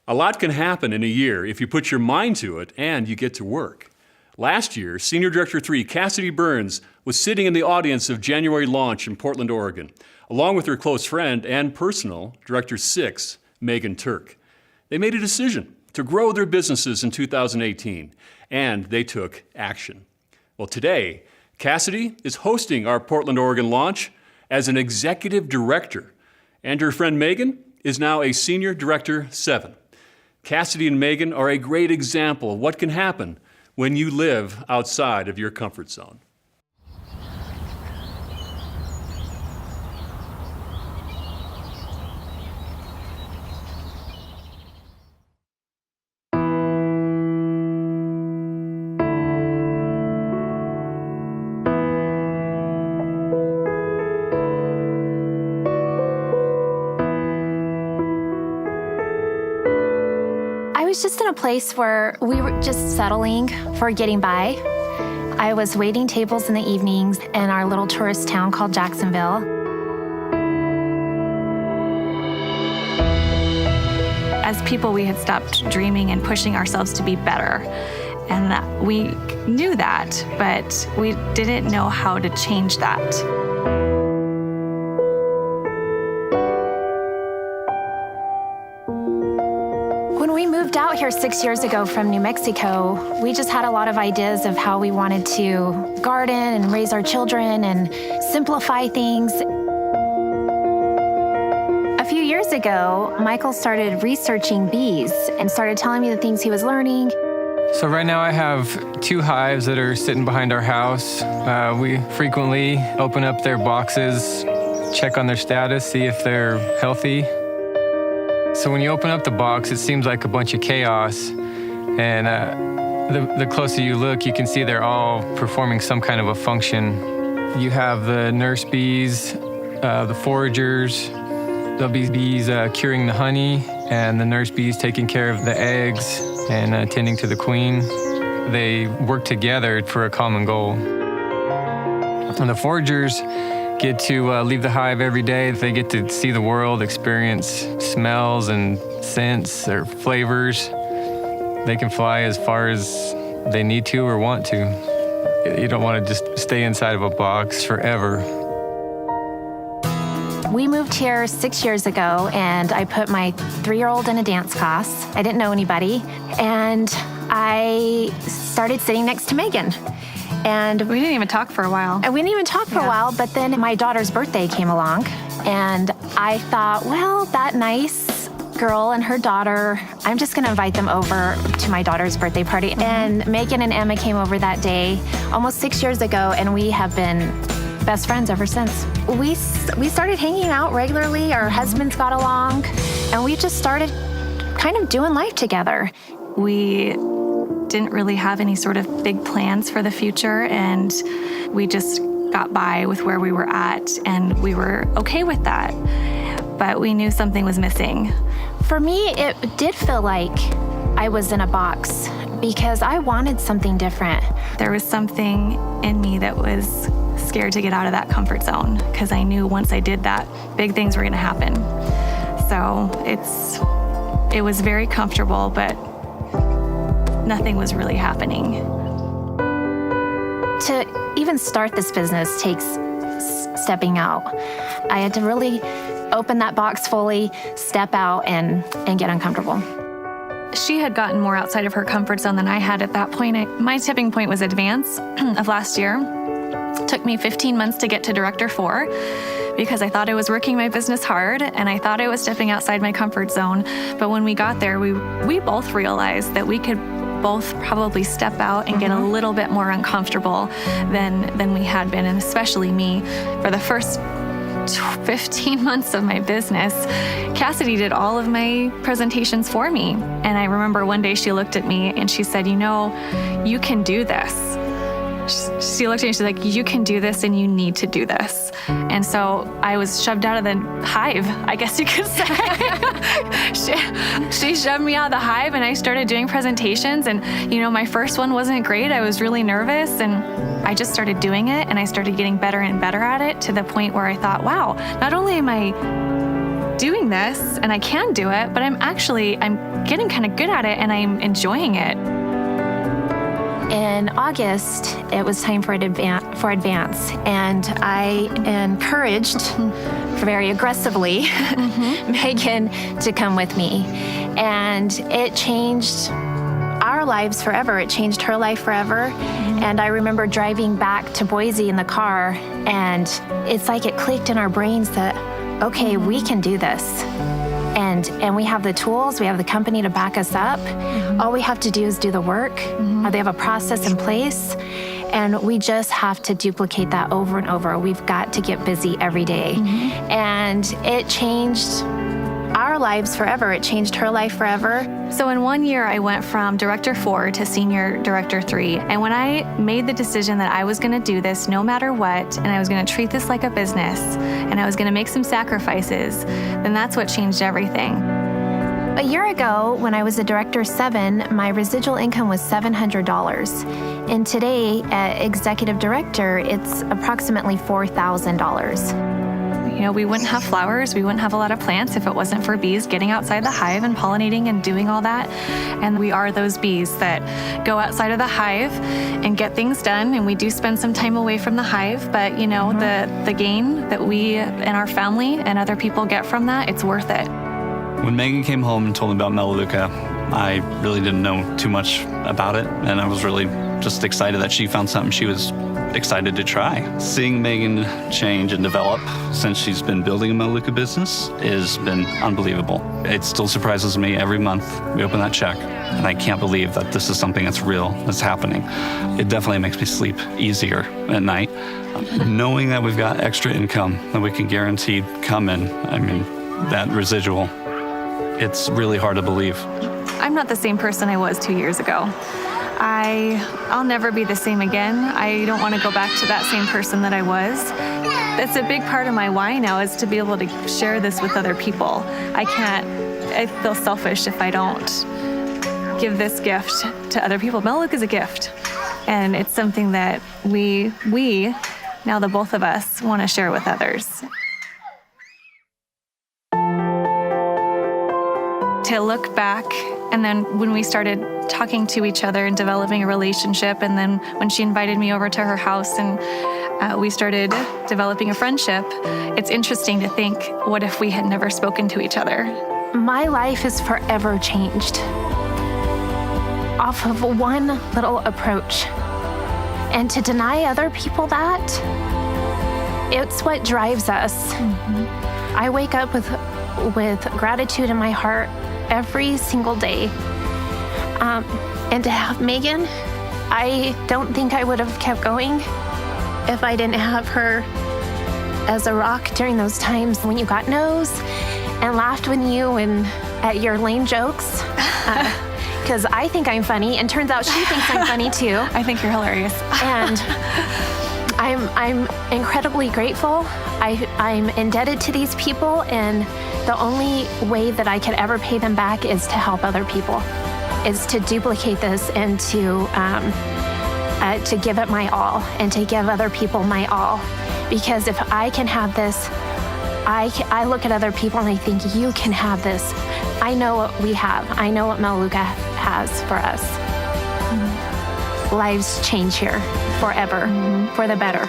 A lot can happen in a year if you put your mind to it and you get to work. Last year, Senior Director 3 Cassidy Burns was sitting in the audience of January launch in Portland, Oregon, along with her close friend and personal Director 6, Megan Turk. They made a decision to grow their businesses in 2018, and they took action. Well, today, Cassidy is hosting our Portland, Oregon launch as an executive director, and her friend Megan is now a Senior Director 7. Cassidy and Megan are a great example of what can happen when you live outside of your comfort zone. I was just in a place where we were just settling for getting by. I was waiting tables in the evenings in our little tourist town called Jacksonville. As people, we had stopped dreaming and pushing ourselves to be better. And we knew that, but we didn't know how to change that. When we moved out here 6 years ago from New Mexico, we just had a lot of ideas of how we wanted to garden and raise our children and simplify things. A few years ago, Michael started researching bees and started telling me the things he was learning. So right now I have 2 hives that are sitting behind our house. We frequently open up their boxes, check on their status, see if they're healthy. So when you open up the box, it seems like a bunch of chaos. And the closer you look, you can see they're all performing some kind of a function. You have the nurse bees, the foragers. There'll be bees curing the honey, and the nurse bees taking care of the eggs and tending to the queen. They work together for a common goal. And the foragers get to leave the hive every day. They get to see the world, experience smells and scents or flavors. They can fly as far as they need to or want to. You don't want to just stay inside of a box forever. We moved here 6 years ago, and I put my 3-year-old in a dance class. I didn't know anybody, and I started sitting next to Megan. And We didn't even talk for a while. we didn't even talk for a while, but then my daughter's birthday came along, and I thought, well, that nice girl and her daughter, I'm just gonna invite them over to my daughter's birthday party. And Megan and Emma came over that day almost 6 years ago, and we have been best friends ever since. We started hanging out regularly, our husbands got along, and we just started kind of doing life together. We didn't really have any sort of big plans for the future, and we just got by with where we were at, and we were okay with that. But we knew something was missing. For me, it did feel like I was in a box because I wanted something different. There was something in me that was scared to get out of that comfort zone, because I knew once I did that, big things were gonna happen. So it was very comfortable, but nothing was really happening. To even start this business takes stepping out. I had to really open that box fully, step out, and get uncomfortable. She had gotten more outside of her comfort zone than I had at that point. My tipping point was advance of last year. It took me 15 months to get to Director 4 because I thought I was working my business hard and I thought I was stepping outside my comfort zone. But when we got there, we both realized that we could both probably step out and get a little bit more uncomfortable than we had been, and especially me. For the first 15 months of my business, Cassidy did all of my presentations for me. And I remember one day she looked at me and she said, "You know, you can do this." She looked at me and she's like, "You can do this and you need to do this." And so I was shoved out of the hive, I guess you could say. She shoved me out of the hive and I started doing presentations. And, you know, my first one wasn't great. I was really nervous, and I just started doing it, and I started getting better and better at it, to the point where I thought, wow, not only am I doing this and I can do it, but I'm getting kind of good at it and I'm enjoying it. In August, it was time for advance, and I encouraged very aggressively Megan to come with me. And it changed our lives forever. It changed her life forever. And I remember driving back to Boise in the car, and it's like it clicked in our brains that, okay, we can do this. And we have the tools, we have the company to back us up. All we have to do is do the work. They have a process in place, and we just have to duplicate that over and over. We've got to get busy every day. And it changed our lives forever. It changed her life forever. So in 1 year, I went from Director 4 to Senior Director 3. And when I made the decision that I was going to do this no matter what, and I was going to treat this like a business, and I was going to make some sacrifices, then that's what changed everything. A year ago, when I was a Director 7, my residual income was $700. And today, at Executive Director, it's approximately $4,000. You know, we wouldn't have flowers, we wouldn't have a lot of plants if it wasn't for bees getting outside the hive and pollinating and doing all that. And we are those bees that go outside of the hive and get things done. And we do spend some time away from the hive, but you know, the gain that we and our family and other people get from that, it's worth it. When Megan came home and told me about Melaleuca, I really didn't know too much about it. And I was really just excited that she found something she was excited to try. Seeing Megan change and develop since she's been building a Melaleuca business has been unbelievable. It still surprises me every month we open that check, and I can't believe that this is something that's real, that's happening. It definitely makes me sleep easier at night. Knowing that we've got extra income that we can guarantee come in, I mean, that residual, it's really hard to believe. I'm not the same person I was 2 years ago. I'll never be the same again. I don't want to go back to that same person that I was. That's a big part of my why now, is to be able to share this with other people. I feel selfish if I don't give this gift to other people. Melaleuca is a gift, and it's something that we, now the both of us, want to share with others. To look back, and then when we started talking to each other and developing a relationship, and then when she invited me over to her house and we started developing a friendship, it's interesting to think, what if we had never spoken to each other? My life is forever changed off of one little approach. And to deny other people that, it's what drives us. I wake up with gratitude in my heart every single day. And to have Megan, I don't think I would have kept going if I didn't have her as a rock during those times when you got no's and laughed with you and at your lame jokes. Because I think I'm funny, and turns out she thinks I'm funny too. I think you're hilarious. And I'm incredibly grateful. I'm indebted to these people, and the only way that I could ever pay them back is to help other people, is to duplicate this and to give it my all and to give other people my all. Because if I can have this, I look at other people and I think, you can have this. I know what we have. I know what Melaleuca has for us. Lives change here forever, for the better.